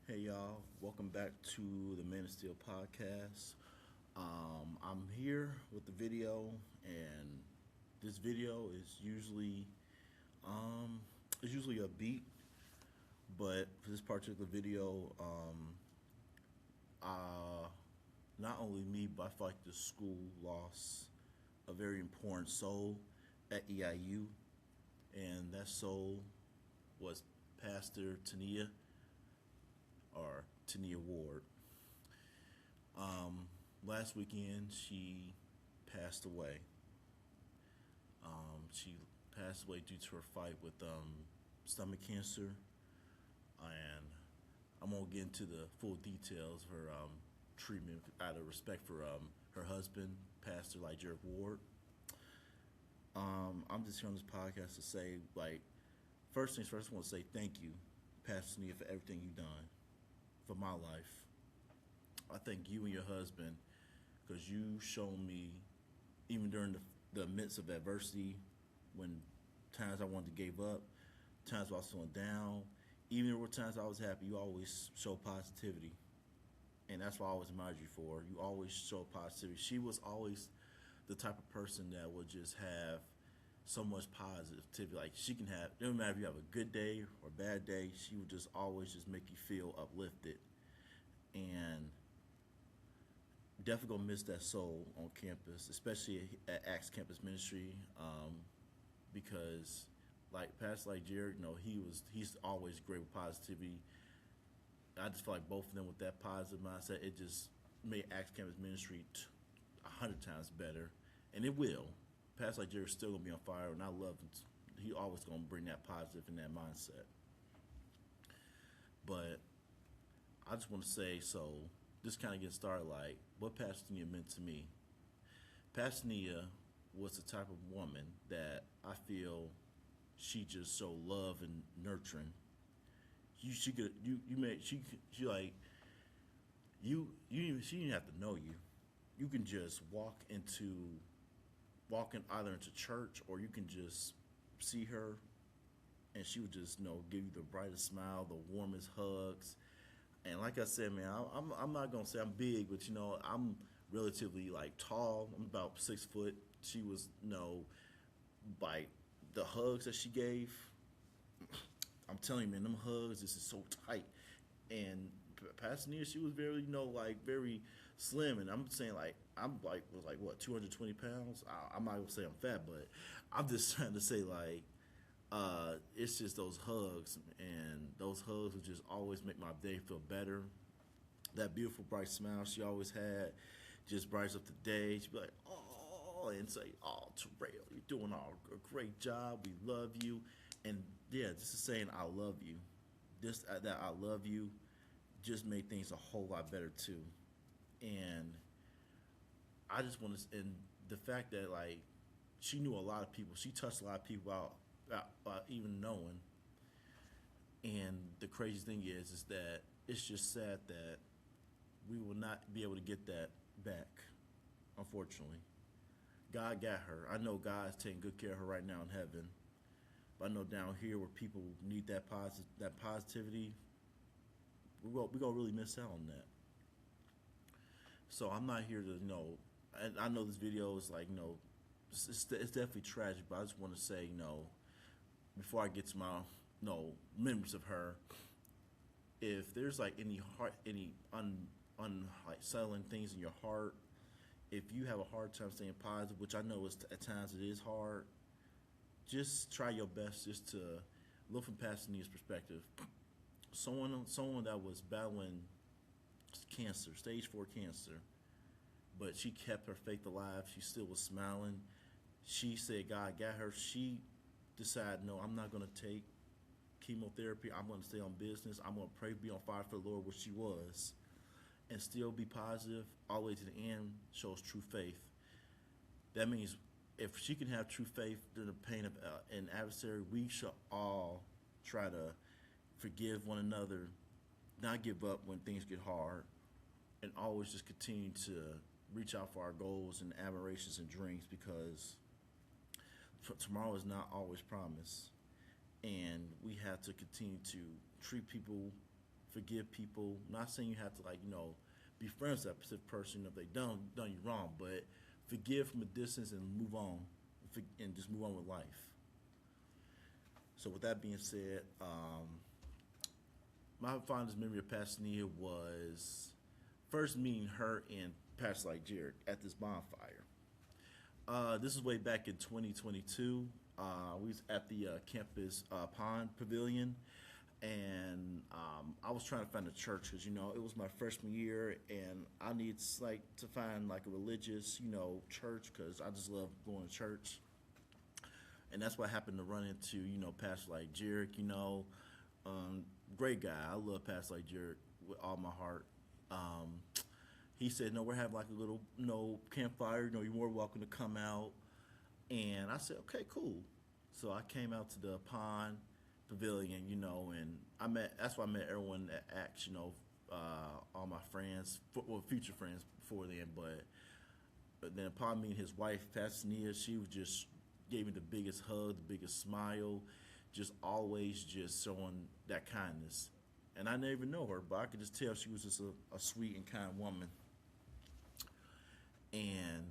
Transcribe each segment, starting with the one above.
Hey y'all, welcome back to the Steele Podcast. I'm here with the video, and this video um, is usually a beat, but for this particular video, uh, not only me, but I feel like the school lost a very important soul at EIU, and that soul was Pastor Tania Ward. Last weekend, she passed away. She passed away due to her fight with stomach cancer, and I'm gonna get into the full details of her treatment out of respect for her husband, Pastor Lacora Ward. I'm just here on this podcast to say, first things first, I want to say thank you, Pastor Nia, for everything you've done for my life. I thank you and your husband because you showed me, even during the midst of adversity, when times I wanted to give up, times I was feeling down, even there were times I was happy, you always show positivity. And that's what I always admired you for. You always show positivity. She was always the type of person that would just have so much positivity. Like she can have, no matter if you have a good day or a bad day, she would just always just make you feel uplifted. And definitely gonna miss that soul on campus, especially at Acts Campus Ministry, because like past like Jared, he's always great with positivity. I just feel like both of them with that positive mindset, it just made Acts Campus Ministry 100 times better, and it will. Past like Jared's still gonna be on fire, and I love him. He always gonna bring that positive and that mindset. But I just want to say, so just kind of get started. Like what Pastor Nia meant to me. Pastor Nia was the type of woman that I feel she just so love and nurturing. She could you made she like she didn't have to know you. You can just walk in either into church, or you can just see her and she would just give you the brightest smile, the warmest hugs. And like I said, man, I'm not gonna say I'm big, but I'm relatively like tall. I'm about 6 foot. She was like the hugs that she gave. I'm telling you, man, them hugs, this is so tight. And Pastor Nia, she was very, very slim. And I'm saying, was like, what, 220 pounds? I'm not going to say I'm fat, but I'm just trying to say, it's just those hugs. And those hugs would just always make my day feel better. That beautiful, bright smile she always had just brightens up the day. She'd be like, oh, and say, oh, Terrell, you're doing a great job. We love you. And yeah, just saying I love you, that I love you, just made things a whole lot better too. And I just want to, and the fact that she knew a lot of people, she touched a lot of people out even knowing. And the crazy thing is that it's just sad that we will not be able to get that back, unfortunately. God got her. I know God's taking good care of her right now in heaven. But I know down here where people need that positivity, we're gonna really miss out on that. So I'm not here to and I know this video is it's definitely tragic, but I just want to say before I get to my memories of her, if there's any unsettling things in your heart, if you have a hard time staying positive, which I know at times it is hard, just try your best just to look from Pastor Nia's perspective. Someone that was battling cancer, stage 4 cancer, but she kept her faith alive. She still was smiling. She said God got her. She decided, no, I'm not going to take chemotherapy. I'm going to stay on business. I'm going to pray, be on fire for the Lord, which she was, and still be positive all the way to the end. Shows true faith. That means if she can have true faith through the pain of an adversary, we should all try to forgive one another, not give up when things get hard, and always just continue to reach out for our goals and aspirations and dreams, because tomorrow is not always promised. And we have to continue to treat people forgive people. I'm not saying you have to, like, be friends with that specific person if they done you wrong, but forgive from a distance and move on, and just move on with life. So with that being said, my fondest memory of Pastor Nia was first meeting her and Pastor like Jared at this bonfire. This is way back in 2022. We was at the campus pond pavilion, and I was trying to find a church because it was my freshman year, and I needed to find like a religious church because I just love going to church, and that's what I happened to run into Pastor like Jared. Great guy. I love Pastor like Jared with all my heart. He said, no, we're having like a little campfire. You're more welcome to come out. And I said, okay, cool. So I came out to the pond pavilion, and that's why I met everyone at Acts, all my friends, future friends before then. But then upon meeting his wife, Pastor Nia, she was just gave me the biggest hug, the biggest smile, just always just showing that kindness. And I didn't even know her, but I could just tell she was just a sweet and kind woman. And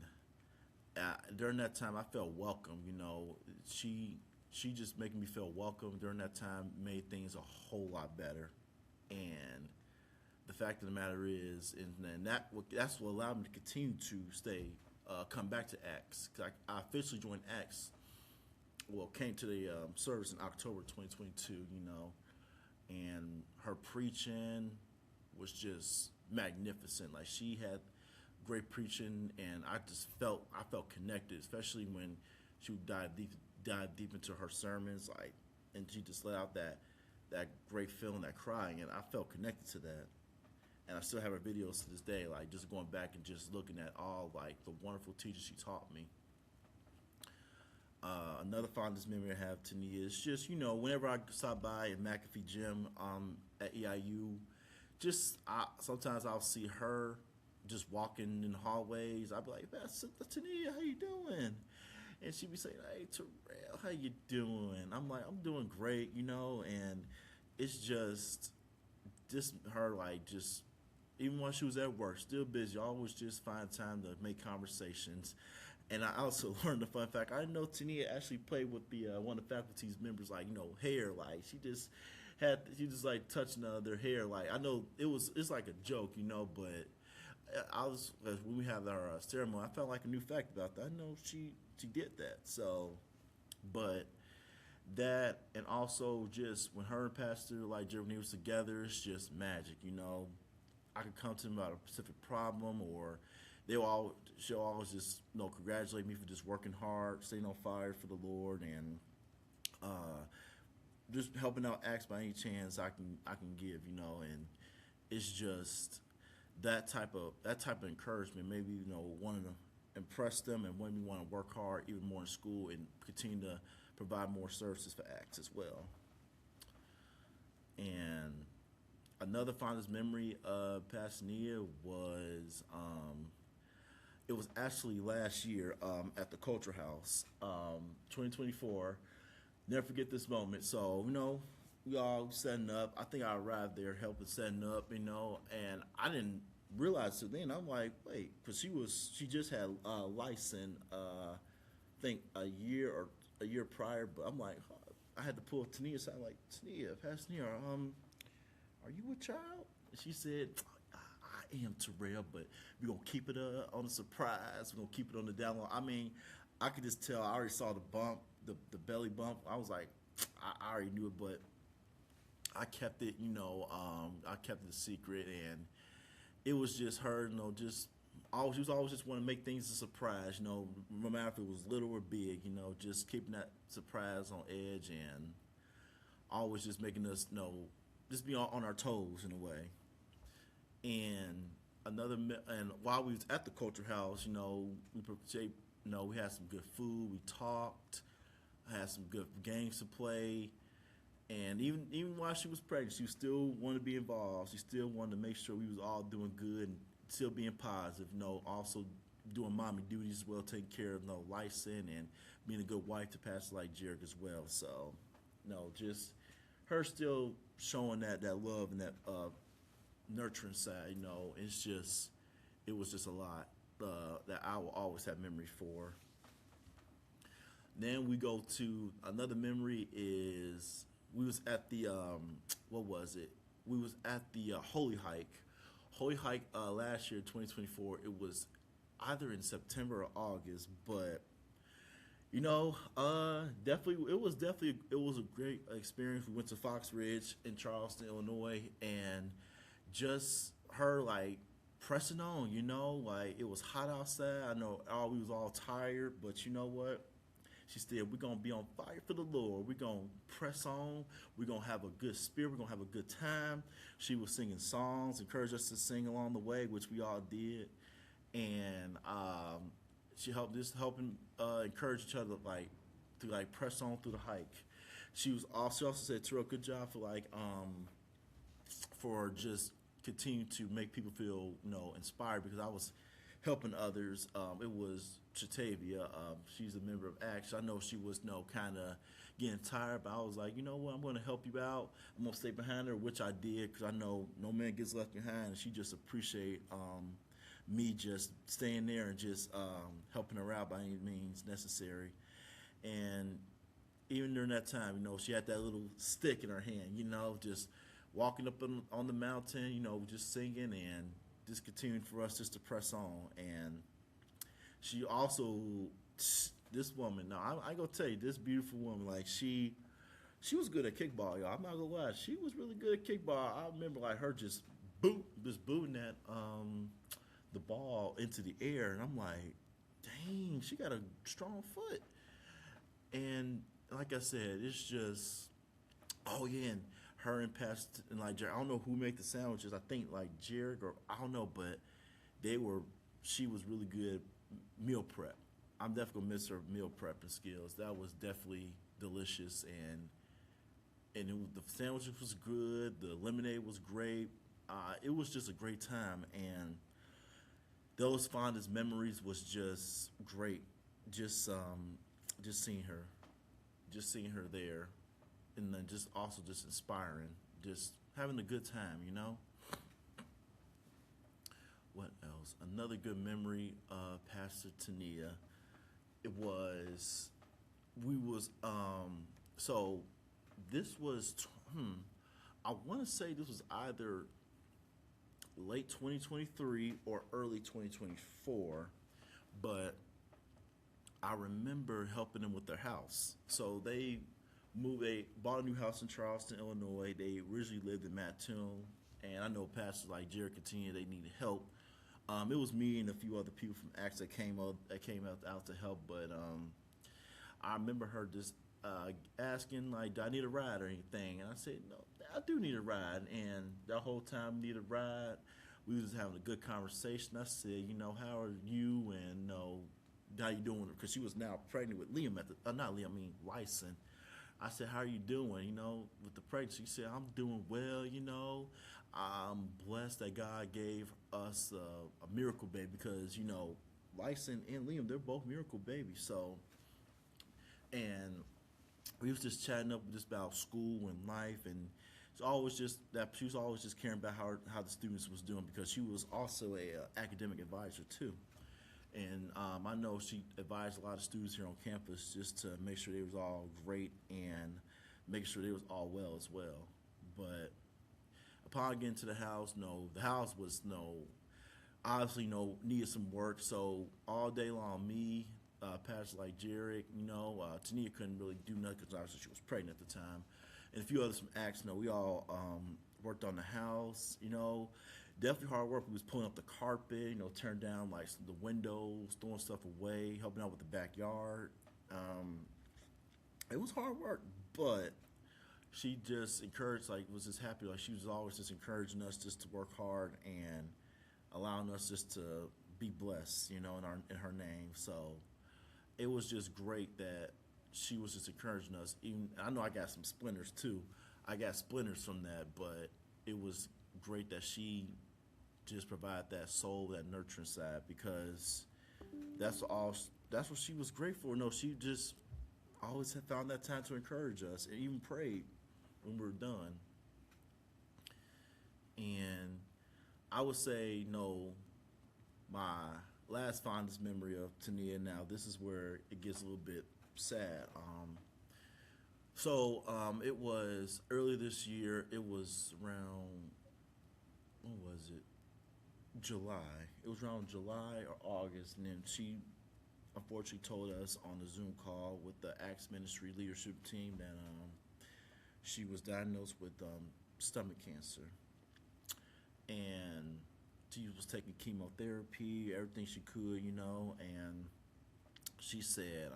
during that time, I felt welcome. She just making me feel welcome during that time made things a whole lot better. And the fact of the matter is, and that's what allowed me to continue to come back to Acts. Because I officially joined Acts. Well, came to the service in October 2022. And her preaching was just magnificent. Like, she had great preaching, and I felt connected, especially when she would dive deep into her sermons, and she just let out that great feeling, that crying, and I felt connected to that. And I still have her videos to this day, like just going back and just looking at all like the wonderful teachers she taught me. Another fondest memory I have to Nia is just, whenever I stop by at McAfee Gym at EIU, sometimes I'll see her just walking in the hallways. I'll be like, that's Tania, how you doing? And she'd be saying, hey, Terrell, how you doing? I'm like, I'm doing great, and it's just her, even while she was at work, still busy, always just find time to make conversations. And I also learned a fun fact. I didn't know Tania actually played with the one of the faculty's members, hair. Like, she just touching their hair. Like, I know it's like a joke, but when we had our ceremony, I felt like a new fact about that. I know she did that. So, but that, and also just when her and Pastor Jeremy was together, it's just magic. I could come to them about a specific problem, or she'll always just congratulate me for just working hard, staying on fire for the Lord, and just helping out Acts by any chance I can give, and it's just that type of encouragement, maybe wanting to impress them and wanting me want to work hard even more in school and continue to provide more services for Acts as well. And another fondest memory of Pastor Nia was it was actually last year at the Culture House, 2024. Never forget this moment. So, we all setting up. I think I arrived there helping setting up, and I didn't realize it then. I'm like, wait, because she just had a license, I think a year prior, but I'm like, I had to pull Tania aside, like, Tania, Pastor Tania, are you a child? And she said, I am, Terrell, but we're going to keep it on a surprise. We're going to keep it on the down low. I mean, I could just tell. I already saw the bump, the belly bump. I was like, I already knew it, but I kept it, I kept it a secret, and it was just her, just always, she was always just want to make things a surprise, no matter if it was little or big, just keeping that surprise on edge, and always just making us, just be on our toes in a way. And and while we was at the Culture House, we had some good food, we talked, had some good games to play. And even while she was pregnant, she still wanted to be involved. She still wanted to make sure we was all doing good and still being positive. Also doing mommy duties as well, taking care of license and being a good wife to Pastor Jared as well. So, just her still showing that love and that nurturing side. It was just a lot that I will always have memories for. Then we go to another memory is we was at the what was it? We was at the Holy Hike. Holy Hike last year, 2024. It was either in September or August, but definitely it was a great experience. We went to Fox Ridge in Charleston, Illinois, and just her like pressing on. Like it was hot outside. I know we was all tired, but you know what? She said, we're going to be on fire for the Lord. We're going to press on. We're going to have a good spirit. We're going to have a good time. She was singing songs, encouraged us to sing along the way, which we all did. And she helping encourage each other, to press on through the hike. She also said, Terrell, good job for just continuing to make people feel, inspired, because I was helping others. It was Chatavia. She's a member of Action. I know she was kind of getting tired, but I was like, you know what, I'm going to help you out. I'm going to stay behind her, which I did, because I know no man gets left behind. And she just appreciate me just staying there and just helping her out by any means necessary. And even during that time, she had that little stick in her hand, just walking up on the mountain, just singing and just continuing for us just to press on. And she also, this woman, now I gonna tell you, this beautiful woman, like she was good at kickball, y'all. I'm not gonna lie, she was really good at kickball. I remember her just booting that the ball into the air, and I'm like, dang, she got a strong foot. And like I said, it's just, oh yeah, and her and Pastor and Jared, I don't know who made the sandwiches. I think Jared, or I don't know, but she was really good meal prep. I'm definitely gonna miss her meal prepping skills. That was definitely delicious, and the sandwiches was good. The lemonade was great. It was just a great time, and those fondest memories was just great. Just seeing her there, and then just also just inspiring, just having a good time, What else? Another good memory of Pastor Tania. So this was, I want to say this was either late 2023 or early 2024, but I remember helping them with their house. So they bought a new house in Charleston, Illinois. They originally lived in Mattoon, and I know pastors like Jared Continue, they needed help. It was me and a few other people from Acts that came out to help, but I remember her just asking, do I need a ride or anything? And I said, no, I do need a ride. And the whole time I need a ride, we was having a good conversation. I said, how are you? And how you doing? Because she was now pregnant with Liam Lyson. I said, how are you doing, with the pregnancy? She said, I'm doing well, I'm blessed that God gave us a miracle baby, because, Lyson and Liam, they're both miracle babies. So, and we was just chatting up just about school and life, and she was always just caring about how the students was doing, because she was also a academic advisor too. And I know she advised a lot of students here on campus just to make sure they was all great and make sure they was all well as well. But upon getting to the house, the house was obviously needed some work. So all day long, me, pastors like Jared, Tania couldn't really do nothing because obviously she was pregnant at the time, and a few others from Acts. We all worked on the house. Definitely hard work. We was pulling up the carpet, tearing down the windows, throwing stuff away, helping out with the backyard. It was hard work, but she just encouraged, was just happy. She was always just encouraging us just to work hard and allowing us just to be blessed, in her name. So it was just great that she was just encouraging us. Even I know I got some splinters too. I got splinters from that, but it was great that she just provided that soul, that nurturing side, because that's what she was great for. She just always had found that time to encourage us and even prayed when we were done. would say, my last fondest memory of Tania. Now, this is where it gets a little bit sad. It was early this year. It was around, when was it? July. It was around July or August, and then she unfortunately told us on the Zoom call with the Acts Ministry leadership team that she was diagnosed with stomach cancer, and she was taking chemotherapy, everything she could, and she said,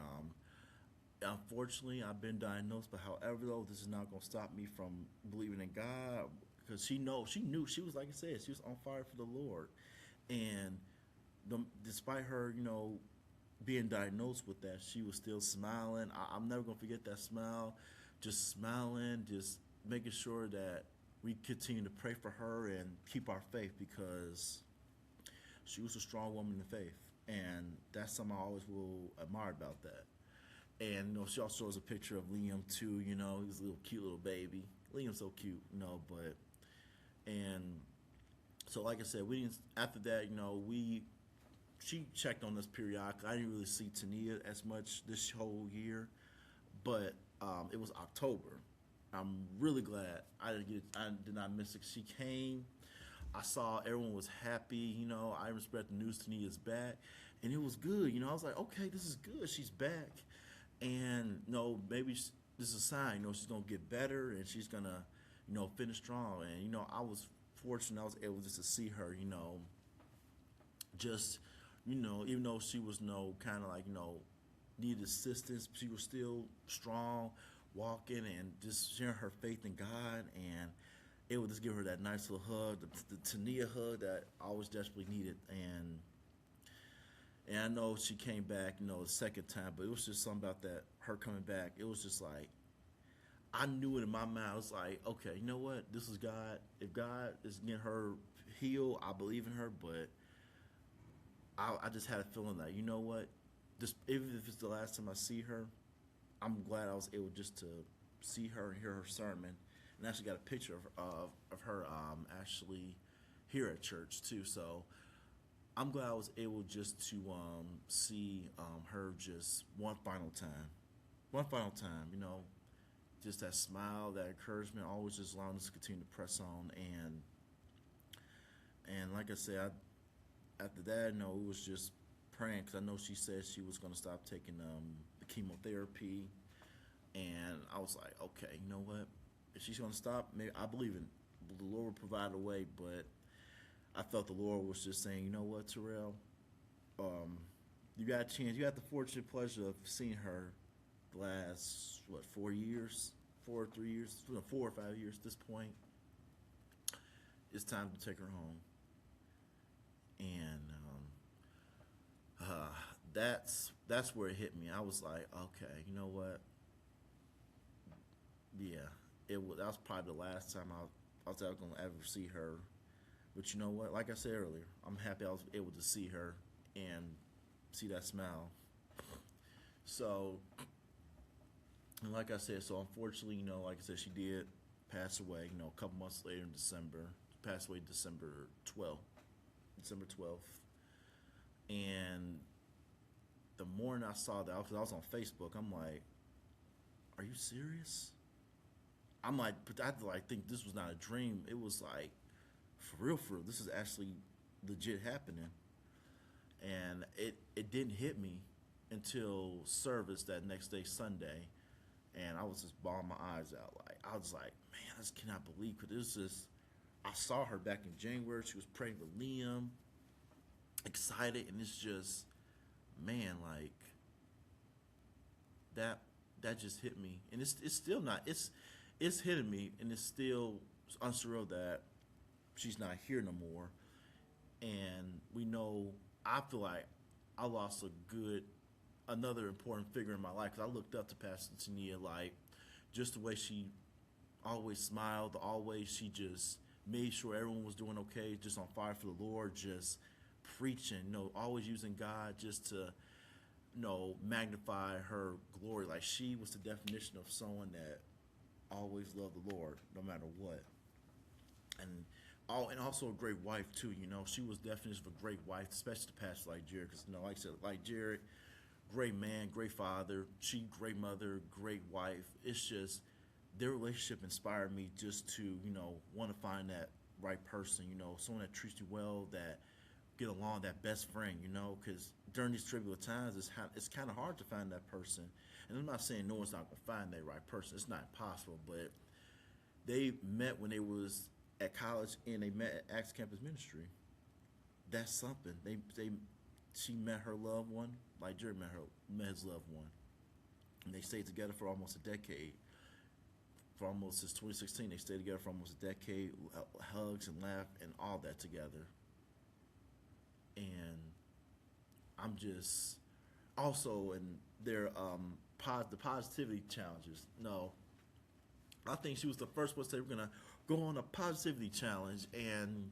unfortunately, I've been diagnosed, but however, though, this is not going to stop me from believing in God, because she knew, she was, like I said, she was on fire for the Lord, and despite her, being diagnosed with that, she was still smiling. I'm never going to forget that smile, just smiling, just making sure that we continue to pray for her and keep our faith, because she was a strong woman in faith, and that's something I always will admire about that. And she also shows a picture of Liam too. He's a little cute little baby. Liam's so cute, and so like I said, we didn't. After that, she checked on us periodically. I didn't really see Tania as much this whole year, but it was October. I'm really glad I did not miss it. She came. I saw everyone was happy. I even spread the news. Tania's back, and it was good. I was like, okay, this is good. She's back, and maybe this is a sign. She's gonna get better, and she's gonna, finish strong. And I was fortunate. I was able just to see her. Just even though she was kind of like needed assistance, she was still strong, walking and just sharing her faith in God, and it would just give her that nice little hug, the Tania hug that I always desperately needed. And I know she came back, the second time, but it was just something about that, her coming back. It was just like, I knew it in my mind. I was like, okay, you know what? This is God. If God is getting her healed, I believe in her, but I just had a feeling that, you know what? Just even if it's the last time I see her, I'm glad I was able just to see her and hear her sermon, and actually got a picture of her actually here at church too. So I'm glad I was able just to see her just one final time. Just that smile, that encouragement, always just allowing us to continue to press on. And like I said, after that, it was just praying, because I know she said she was going to stop taking the chemotherapy, and I was like, okay, you know what? If she's going to stop, maybe I believe in the Lord will provide a way. But I felt the Lord was just saying, you know what, Terrell, you got a chance. You got the fortunate pleasure of seeing her the last 4 years, 4 or 3 years, 4 or 5 years at this point. It's time to take her home. And that's where it hit me. I was like, okay, you know what? Yeah, that was probably the last time I was ever going to ever see her. But you know what? Like I said earlier, I'm happy I was able to see her and see that smile. So, and like I said, unfortunately, like I said, she did pass away, a couple months later in December. She passed away December 12th. And the morning I saw that, because I was on Facebook, I'm like, are you serious? I'm like, but I had to think this was not a dream. It was like, for real, this is actually legit happening. And it didn't hit me until service that next day, Sunday, and I was just bawling my eyes out. I was like, man, I just cannot believe, because it was just, I saw her back in January. She was praying with Liam, excited, and it's just, man, that just hit me, and it's still not, it's hitting me, and it's still unsurreal that she's not here no more. And we know, I feel like I lost another important figure in my life, because I looked up to Pastor Tania, just the way she always smiled, always she just made sure everyone was doing okay, just on fire for the Lord, just preaching, always using God just to, magnify her glory. She was the definition of someone that always loved the Lord no matter what. And Oh, and also a great wife too. She was definitely a great wife, especially to pastor like Jared. Because like I said, like Jared, great man, great father. She great mother, great wife. It's just their relationship inspired me just to want to find that right person. Someone that treats you well, that get along, that best friend. Because during these tribulate times, it's kind of hard to find that person. And I'm not saying no one's not gonna find that right person. It's not impossible, but they met when they was at college and they met at Acts Campus Ministry. That's something. She met her loved one, like Jerry met his loved one, and they stayed together for almost a decade. For almost since 2016, they stayed together for almost a decade, hugs and laugh and all that together. And I'm just also in their the positivity challenges. No, I think she was the first one to say we're gonna go on a positivity challenge, and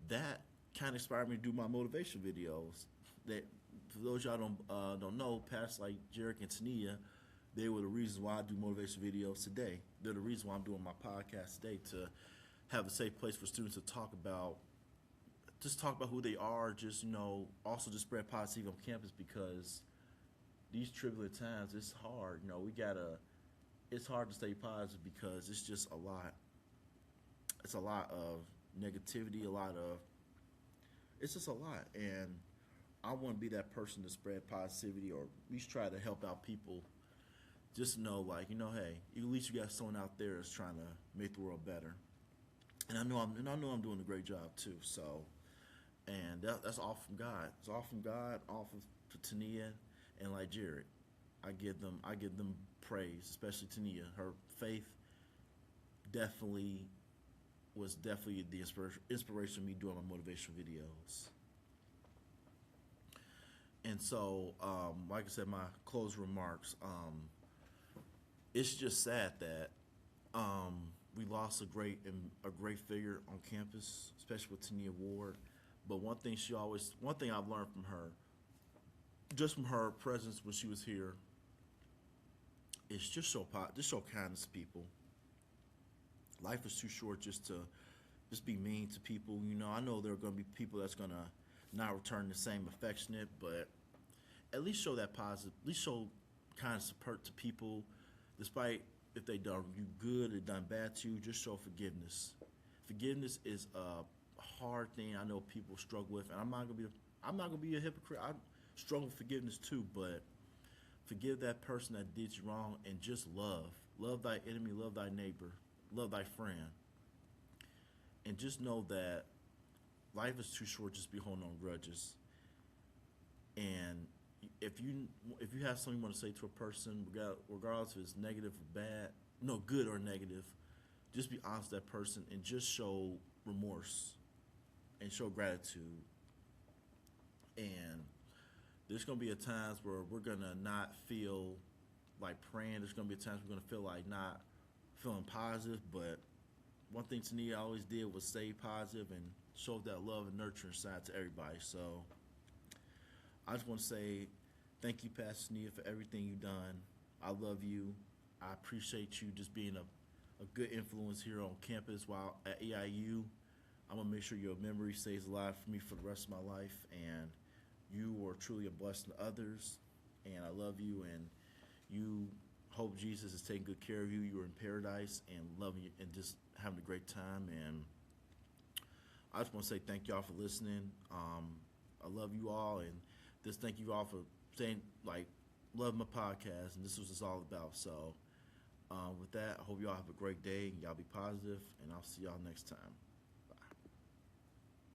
that kind of inspired me to do my motivation videos. That for those y'all don't know, past like Jarek and Tania, they were the reasons why I do motivation videos today. They're the reason why I'm doing my podcast today, to have a safe place for students to talk about who they are. Just also just spread positivity on campus, because these turbulent times, it's hard. It's hard to stay positive because it's just a lot. It's a lot of negativity, it's just a lot. And I want to be that person to spread positivity, or at least try to help out people. Just know, hey, at least you got someone out there that's trying to make the world better. And I know I'm doing a great job too. So, and that's all from God. It's all from God, all from Tania and like Jared. I give them praise, especially Tania. Her faith was definitely the inspiration of me doing my motivational videos. And so, like I said, my closing remarks. It's just sad that we lost a great figure on campus, especially with Tania Ward. But one thing I've learned from her, just from her presence when she was here, is just show kindness to people. Life is too short just to be mean to people. I know there are going to be people that's going to not return the same affectionate, but at least show that positive. At least show kindness to people, despite if they done you good or done bad to you. Just show forgiveness. Forgiveness is a hard thing I know people struggle with, and I'm not gonna be a hypocrite. I struggle with forgiveness too, but forgive that person that did you wrong, and just love thy enemy, love thy neighbor, love thy friend, and just know that life is too short just to be holding on grudges. And if you have something you want to say to a person, regardless if it's negative or bad, good or negative, just be honest with that person and just show remorse and show gratitude. And there's going to be times where we're going to not feel like praying. There's going to be times we're going to feel like not feeling positive. But one thing Tania always did was stay positive and show that love and nurturing side to everybody. So I just want to say thank you, Pastor Tania, for everything you've done. I love you. I appreciate you just being a good influence here on campus while at EIU. I'm going to make sure your memory stays alive for me for the rest of my life. And you are truly a blessing to others. And I love you. And you hope Jesus is taking good care of you. You're in paradise and loving you and just having a great time. And I just want to say thank y'all for listening. I love you all. And just thank you all for saying, love my podcast. And this was just all about. So with that, I hope y'all have a great day. Y'all be positive. And I'll see y'all next time.